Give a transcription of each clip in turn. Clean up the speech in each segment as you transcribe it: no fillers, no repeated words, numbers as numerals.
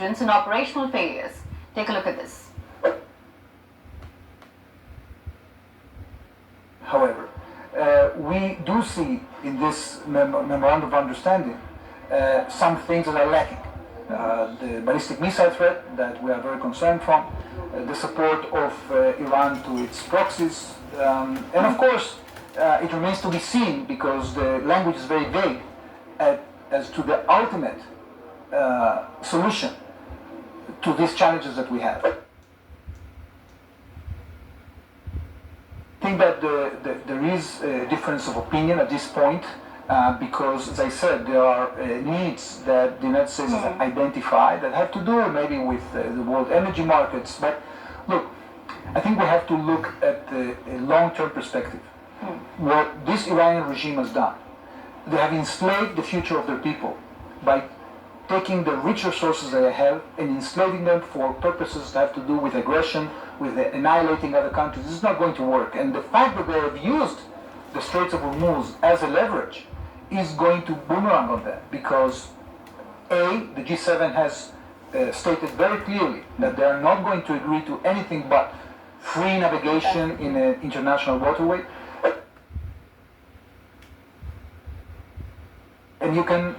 and operational failures. Take a look at this. However, we do see in this memorandum of understanding some things that are lacking. The ballistic missile threat that we are very concerned from, the support of Iran to its proxies, and of course it remains to be seen, because the language is very vague, as to the ultimate solution to these challenges that we have. I think that there is a difference of opinion at this point, because, as I said, there are needs that the United States has identified that have to do maybe with the world energy markets. But look, I think we have to look at the long-term perspective. What this Iranian regime has done, they have enslaved the future of their people by taking the rich resources they have and enslaving them for purposes that have to do with aggression, with annihilating other countries. This is not going to work. And the fact that they have used the Straits of Hormuz as a leverage is going to boomerang on them, because the G7 has stated very clearly that they are not going to agree to anything but free navigation in an international waterway. And you can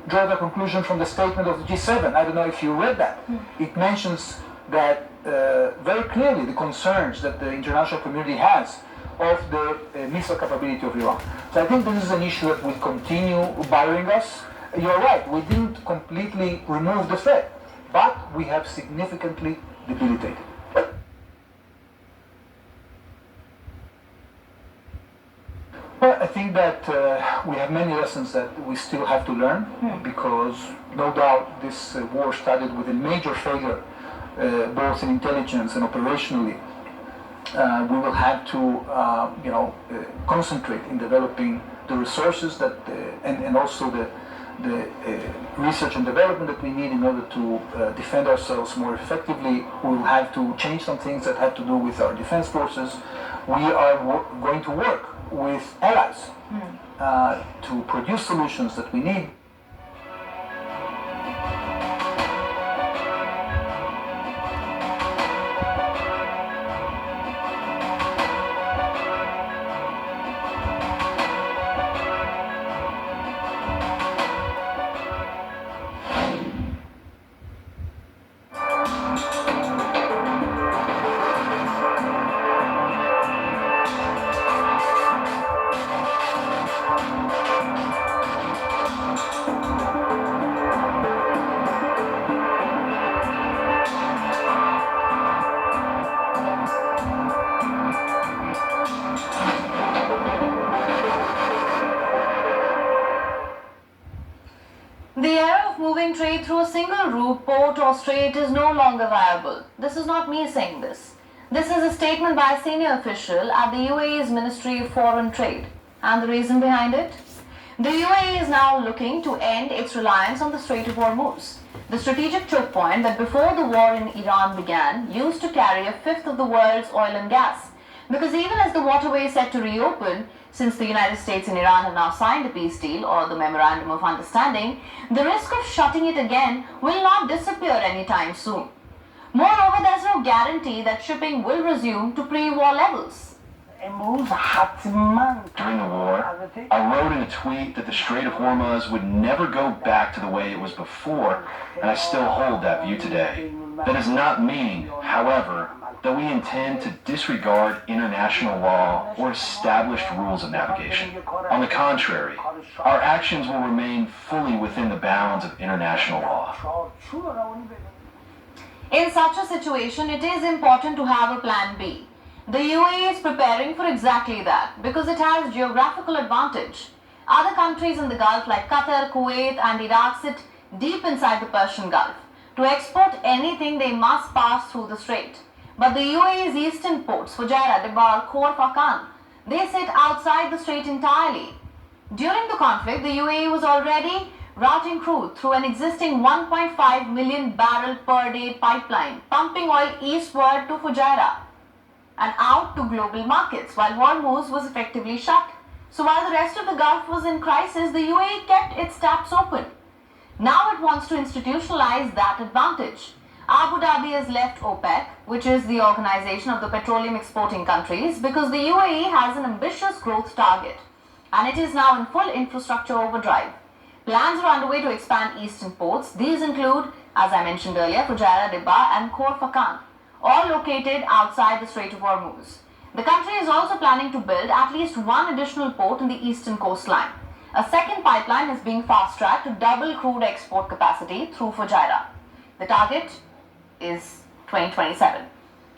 draw the conclusion from the statement of the G7. I don't know if you read that. It mentions that very clearly the concerns that the international community has of the missile capability of Iran. So I think this is an issue that will continue bothering us. You're right, we didn't completely remove the threat, but we have significantly debilitated. Well, I think that we have many lessons that we still have to learn, because no doubt this war started with a major failure, both in intelligence and operationally. We will have to, concentrate in developing the resources that, and also the research and development that we need in order to defend ourselves more effectively. We will have to change some things that have to do with our defense forces. We are going to work with allies to produce solutions that we need. The era of moving trade through a single route, port or strait is no longer viable. This is not me saying this. This is a statement by a senior official at the UAE's Ministry of Foreign Trade. And the reason behind it? The UAE is now looking to end its reliance on the Strait of Hormuz, the strategic choke point that before the war in Iran began used to carry a fifth of the world's oil and gas. Because even as the waterway is set to reopen, since the United States and Iran have now signed a peace deal or the Memorandum of Understanding, the risk of shutting it again will not disappear anytime soon. Moreover, there's no guarantee that shipping will resume to pre-war levels. During the war, I wrote in a tweet that the Strait of Hormuz would never go back to the way it was before, and I still hold that view today. That does not mean, however, that we intend to disregard international law or established rules of navigation. On the contrary, our actions will remain fully within the bounds of international law. In such a situation, it is important to have a plan B. The UAE is preparing for exactly that because it has geographical advantage. Other countries in the Gulf like Qatar, Kuwait and Iraq sit deep inside the Persian Gulf. To export anything, they must pass through the strait. But the UAE's eastern ports, Fujairah, Debar, Khor Fakkan, they sit outside the strait entirely. During the conflict, the UAE was already routing crude through an existing 1.5 million barrel per day pipeline, pumping oil eastward to Fujairah and out to global markets, while Hormuz was effectively shut. So while the rest of the Gulf was in crisis, the UAE kept its taps open. Now it wants to institutionalize that advantage. Abu Dhabi has left OPEC, which is the organization of the petroleum exporting countries, because the UAE has an ambitious growth target and it is now in full infrastructure overdrive. Plans are underway to expand eastern ports. These include, as I mentioned earlier, Fujairah, Dibba and Khor Fakkan, all located outside the Strait of Hormuz. The country is also planning to build at least one additional port in the eastern coastline. A second pipeline is being fast-tracked to double crude export capacity through Fujairah. The target is 2027.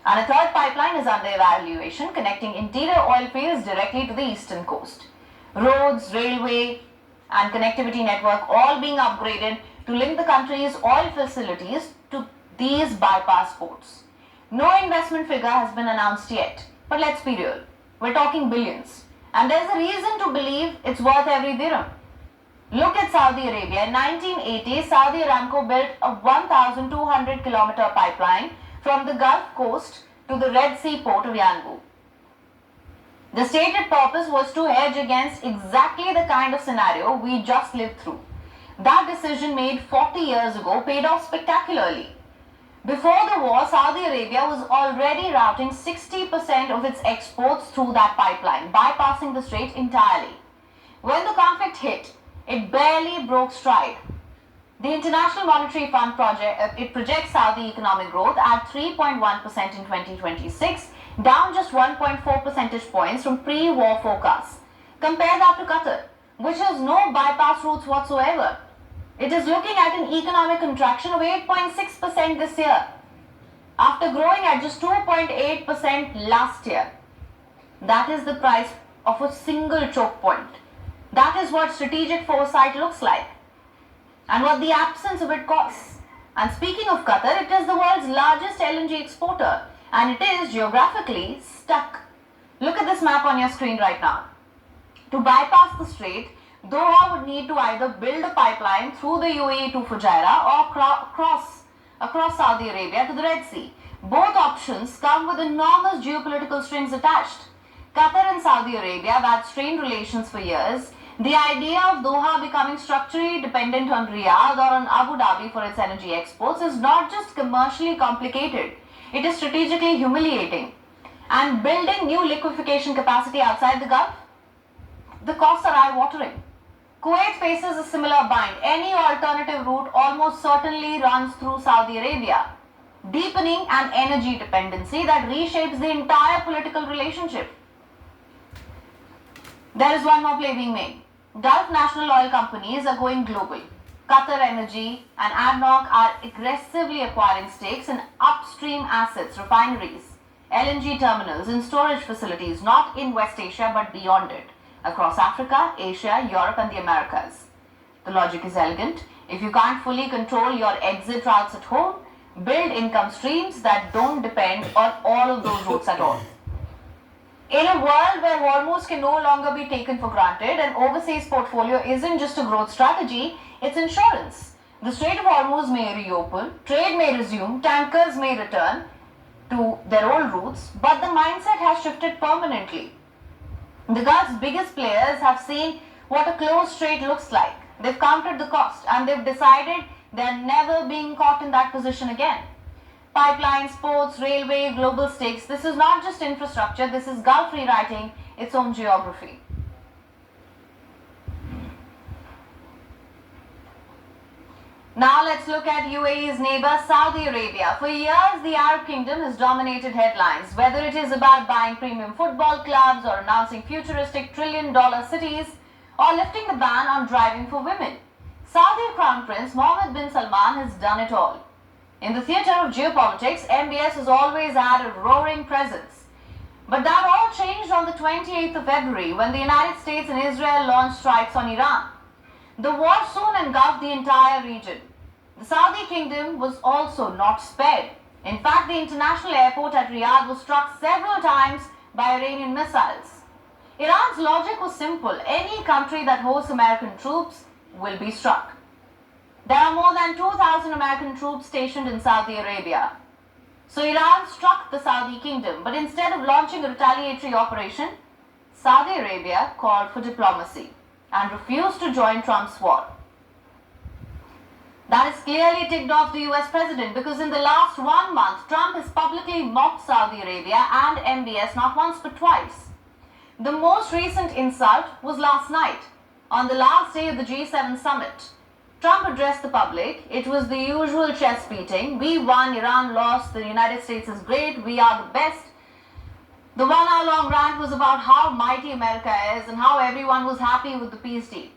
And a third pipeline is under evaluation, connecting interior oil fields directly to the eastern coast. Roads, railway and connectivity network all being upgraded to link the country's oil facilities to these bypass ports. No investment figure has been announced yet, but let's be real, we're talking billions. And there's a reason to believe it's worth every dirham. Look at Saudi Arabia. In 1980, Saudi Aramco built a 1,200-kilometer pipeline from the Gulf Coast to the Red Sea port of Yanbu. The stated purpose was to hedge against exactly the kind of scenario we just lived through. That decision made 40 years ago paid off spectacularly. Before the war, Saudi Arabia was already routing 60% of its exports through that pipeline, bypassing the strait entirely. When the conflict hit, it barely broke stride. The International Monetary Fund projects Saudi economic growth at 3.1% in 2026, down just 1.4 percentage points from pre-war forecasts. Compare that to Qatar, which has no bypass routes whatsoever. It is looking at an economic contraction of 8.6% this year, after growing at just 2.8% last year. That is the price of a single choke point. That is what strategic foresight looks like, and what the absence of it costs. And speaking of Qatar, it is the world's largest LNG exporter, and it is geographically stuck. Look at this map on your screen right now. To bypass the strait, Doha would need to either build a pipeline through the UAE to Fujairah or cross across Saudi Arabia to the Red Sea. Both options come with enormous geopolitical strings attached. Qatar and Saudi Arabia have had strained relations for years. The idea of Doha becoming structurally dependent on Riyadh or on Abu Dhabi for its energy exports is not just commercially complicated, it is strategically humiliating. And building new liquefaction capacity outside the Gulf, the costs are eye-watering. Kuwait faces a similar bind. Any alternative route almost certainly runs through Saudi Arabia, deepening an energy dependency that reshapes the entire political relationship. There is one more play being made. Gulf national oil companies are going global. Qatar Energy and ADNOC are aggressively acquiring stakes in upstream assets, refineries, LNG terminals and storage facilities, not in West Asia but beyond it, across Africa, Asia, Europe and the Americas. The logic is elegant. If you can't fully control your exit routes at home, build income streams that don't depend on all of those routes at all. In a world where Hormuz can no longer be taken for granted, an overseas portfolio isn't just a growth strategy, it's insurance. The Strait of Hormuz may reopen, trade may resume, tankers may return to their old routes, but the mindset has shifted permanently. The Gulf's biggest players have seen what a closed strait looks like. They've counted the cost and they've decided they're never being caught in that position again. Pipelines, ports, railway, global stakes. This is not just infrastructure, this is Gulf rewriting its own geography. Now let's look at UAE's neighbor Saudi Arabia. For years, the Arab Kingdom has dominated headlines, whether it is about buying premium football clubs or announcing futuristic trillion-dollar cities or lifting the ban on driving for women. Saudi Crown Prince Mohammed bin Salman has done it all. In the theatre of geopolitics, MBS has always had a roaring presence. But that all changed on the 28th of February when the United States and Israel launched strikes on Iran. The war soon engulfed the entire region. The Saudi kingdom was also not spared. In fact, the international airport at Riyadh was struck several times by Iranian missiles. Iran's logic was simple. Any country that hosts American troops will be struck. There are more than 2,000 American troops stationed in Saudi Arabia. So Iran struck the Saudi kingdom, but instead of launching a retaliatory operation, Saudi Arabia called for diplomacy and refused to join Trump's war. clearly ticked off the US president because in the last 1 month, Trump has publicly mocked Saudi Arabia and MBS not once but twice. The most recent insult was last night, on the last day of the G7 summit. Trump addressed the public. It was the usual chest beating. We won, Iran lost, the United States is great, we are the best. The 1 hour long rant was about how mighty America is and how everyone was happy with the peace deal.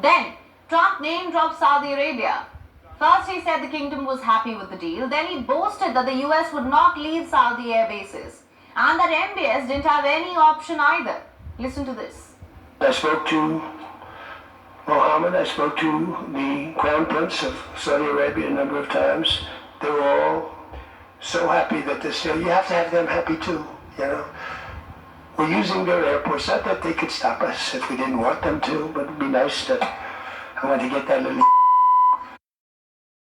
Then, Trump name dropped Saudi Arabia. First he said the kingdom was happy with the deal, then he boasted that the US would not leave Saudi air bases and that MBS didn't have any option either. Listen to this. I spoke to Mohammed, I spoke to the Crown Prince of Saudi Arabia a number of times. They were all so happy that they're still, you have to have them happy too, you know. We're using their airports, not that they could stop us if we didn't want them to, but it'd be nice to, I want to get that little